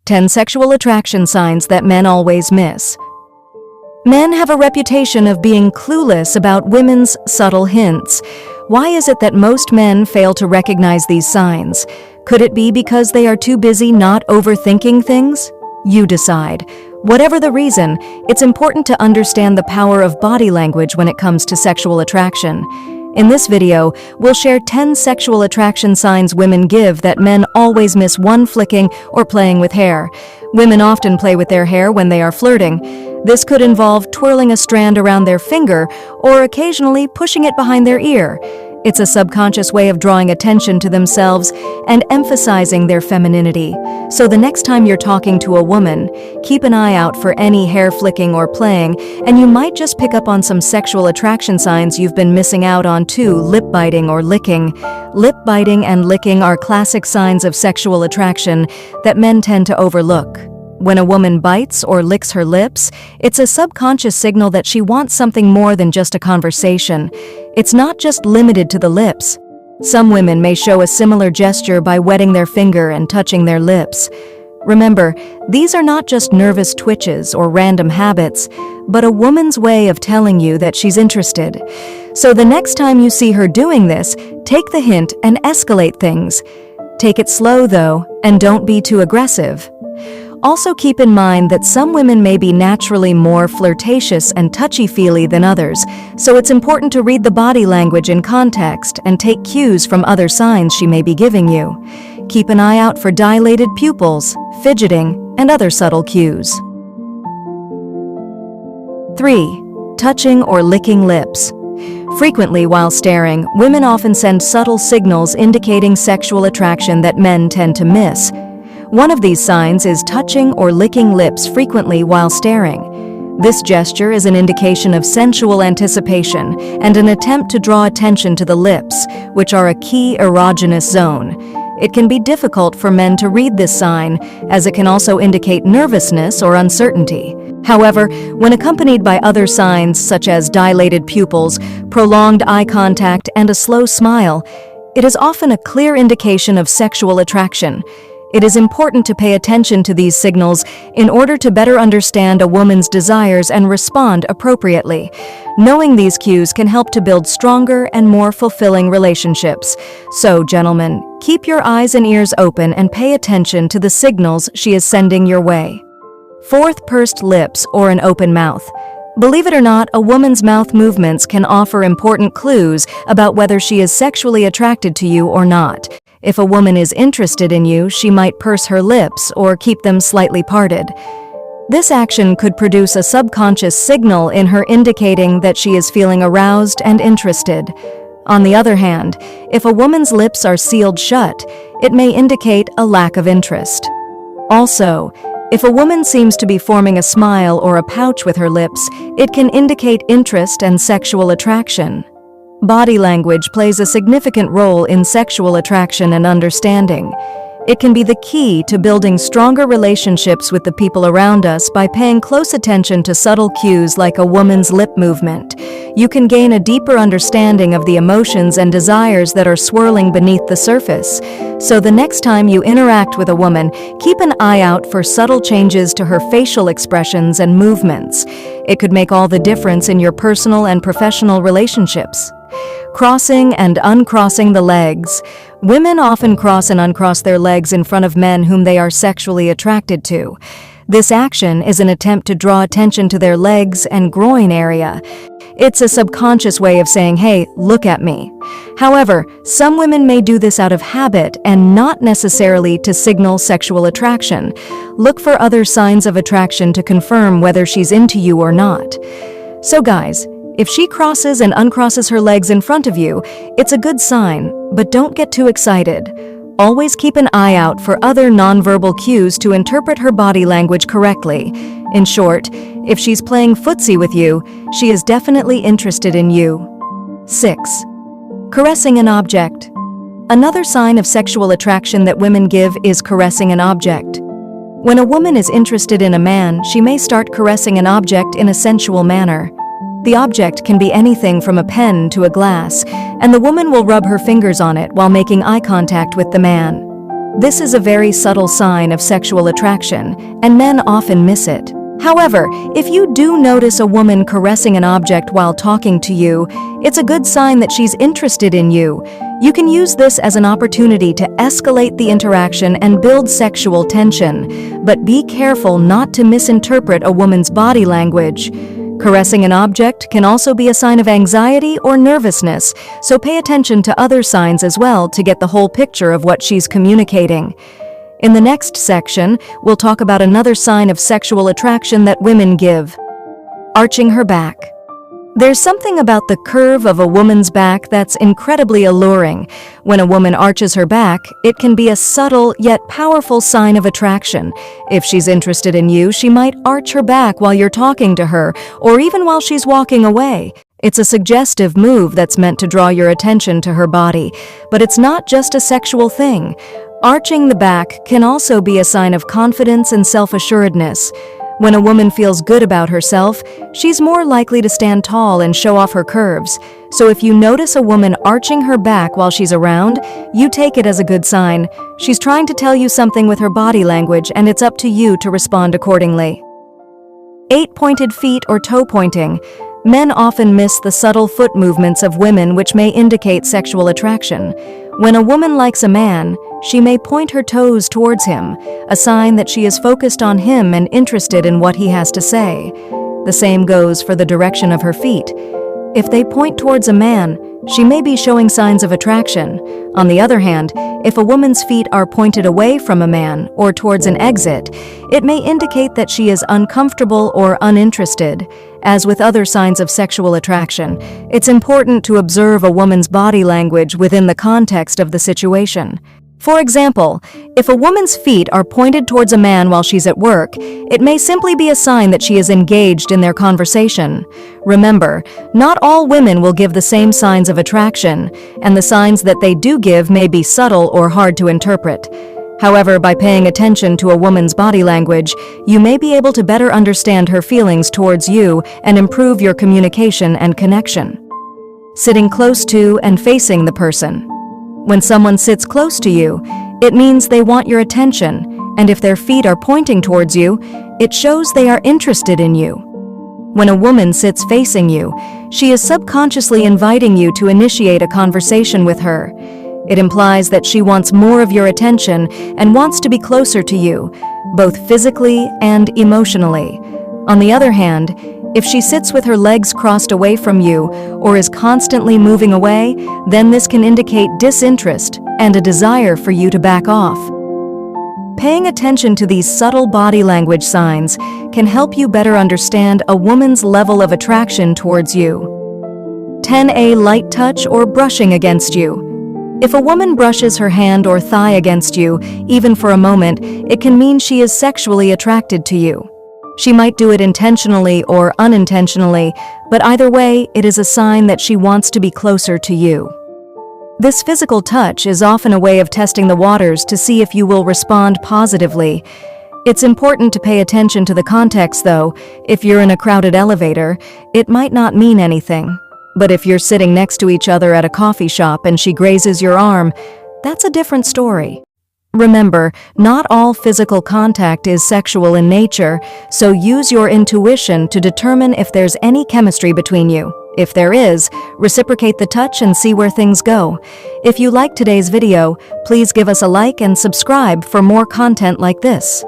10 sexual attraction signs that men always miss. Men have a reputation of being clueless about women's subtle hints. Why is it that most men fail to recognize these signs? Could it be because they are too busy not overthinking things? You decide. Whatever the reason, it's important to understand the power of body language when it comes to sexual attraction. In this video, we'll share 10 sexual attraction signs women give that men always miss: 1. Flicking or playing with hair. Women often play with their hair when they are flirting. This could involve twirling a strand around their finger or occasionally pushing it behind their ear. It's a subconscious way of drawing attention to themselves and emphasizing their femininity. So the next time you're talking to a woman, keep an eye out for any hair flicking or playing, and you might just pick up on some sexual attraction signs you've been missing out on too. Lip biting or licking. Lip biting and licking are classic signs of sexual attraction that men tend to overlook. When a woman bites or licks her lips, it's a subconscious signal that she wants something more than just a conversation. It's not just limited to the lips. Some women may show a similar gesture by wetting their finger and touching their lips. Remember, these are not just nervous twitches or random habits, but a woman's way of telling you that she's interested. So the next time you see her doing this, take the hint and escalate things. Take it slow though, and don't be too aggressive. Also keep in mind that some women may be naturally more flirtatious and touchy-feely than others, so it's important to read the body language in context and take cues from other signs she may be giving you. Keep an eye out for dilated pupils, fidgeting, and other subtle cues. 3. Touching or licking lips. Frequently while staring, women often send subtle signals indicating sexual attraction that men tend to miss. One of these signs is touching or licking lips frequently while staring. This gesture is an indication of sensual anticipation and an attempt to draw attention to the lips, which are a key erogenous zone. It can be difficult for men to read this sign, as it can also indicate nervousness or uncertainty. However, when accompanied by other signs such as dilated pupils, prolonged eye contact, and a slow smile, it is often a clear indication of sexual attraction. It is important to pay attention to these signals in order to better understand a woman's desires and respond appropriately. Knowing these cues can help to build stronger and more fulfilling relationships. So, gentlemen, keep your eyes and ears open and pay attention to the signals she is sending your way. 4. Pursed lips or an open mouth. Believe it or not, a woman's mouth movements can offer important clues about whether she is sexually attracted to you or not. If a woman is interested in you, she might purse her lips or keep them slightly parted. This action could produce a subconscious signal in her indicating that she is feeling aroused and interested. On the other hand, if a woman's lips are sealed shut, it may indicate a lack of interest. Also, if a woman seems to be forming a smile or a pouch with her lips, it can indicate interest and sexual attraction. Body language plays a significant role in sexual attraction and understanding. It can be the key to building stronger relationships with the people around us by paying close attention to subtle cues like a woman's lip movement. You can gain a deeper understanding of the emotions and desires that are swirling beneath the surface. So the next time you interact with a woman, keep an eye out for subtle changes to her facial expressions and movements. It could make all the difference in your personal and professional relationships. Crossing and uncrossing the legs. Women often cross and uncross their legs in front of men whom they are sexually attracted to. This action is an attempt to draw attention to their legs and groin area. It's a subconscious way of saying, "Hey, look at me." However, some women may do this out of habit and not necessarily to signal sexual attraction. Look for other signs of attraction to confirm whether she's into you or not. So guys, if she crosses and uncrosses her legs in front of you, it's a good sign, but don't get too excited. Always keep an eye out for other nonverbal cues to interpret her body language correctly. In short, if she's playing footsie with you, she is definitely interested in you. 6. Caressing an object. Another sign of sexual attraction that women give is caressing an object. When a woman is interested in a man, she may start caressing an object in a sensual manner. The object can be anything from a pen to a glass, and the woman will rub her fingers on it while making eye contact with the man. This is a very subtle sign of sexual attraction, and men often miss it. However, if you do notice a woman caressing an object while talking to you, it's a good sign that she's interested in you. You can use this as an opportunity to escalate the interaction and build sexual tension, but be careful not to misinterpret a woman's body language. Caressing an object can also be a sign of anxiety or nervousness, so pay attention to other signs as well to get the whole picture of what she's communicating. In the next section, we'll talk about another sign of sexual attraction that women give: arching her back. There's something about the curve of a woman's back that's incredibly alluring. When a woman arches her back, it can be a subtle yet powerful sign of attraction. If she's interested in you, she might arch her back while you're talking to her, or even while she's walking away. It's a suggestive move that's meant to draw your attention to her body, but it's not just a sexual thing. Arching the back can also be a sign of confidence and self-assuredness. When a woman feels good about herself, she's more likely to stand tall and show off her curves. So if you notice a woman arching her back while she's around, you take it as a good sign. She's trying to tell you something with her body language, and it's up to you to respond accordingly. 8 pointed feet or toe pointing. Men often miss the subtle foot movements of women, which may indicate sexual attraction. When a woman likes a man, she may point her toes towards him, a sign that she is focused on him and interested in what he has to say. The same goes for the direction of her feet. If they point towards a man, she may be showing signs of attraction. On the other hand, if a woman's feet are pointed away from a man or towards an exit, it may indicate that she is uncomfortable or uninterested. As with other signs of sexual attraction, it's important to observe a woman's body language within the context of the situation. For example, if a woman's feet are pointed towards a man while she's at work, it may simply be a sign that she is engaged in their conversation. Remember, not all women will give the same signs of attraction, and the signs that they do give may be subtle or hard to interpret. However, by paying attention to a woman's body language, you may be able to better understand her feelings towards you and improve your communication and connection. Sitting close to and facing the person. When someone sits close to you, it means they want your attention, and if their feet are pointing towards you, it shows they are interested in you. When a woman sits facing you, she is subconsciously inviting you to initiate a conversation with her. It implies that she wants more of your attention and wants to be closer to you, both physically and emotionally. On the other hand, if she sits with her legs crossed away from you or is constantly moving away, then this can indicate disinterest and a desire for you to back off. Paying attention to these subtle body language signs can help you better understand a woman's level of attraction towards you. 10A light touch or brushing against you. If a woman brushes her hand or thigh against you, even for a moment, it can mean she is sexually attracted to you. She might do it intentionally or unintentionally, but either way, it is a sign that she wants to be closer to you. This physical touch is often a way of testing the waters to see if you will respond positively. It's important to pay attention to the context, though. If you're in a crowded elevator, it might not mean anything. But if you're sitting next to each other at a coffee shop and she grazes your arm, that's a different story. Remember, not all physical contact is sexual in nature, so use your intuition to determine if there's any chemistry between you. If there is, reciprocate the touch and see where things go. If you liked today's video, please give us a like and subscribe for more content like this.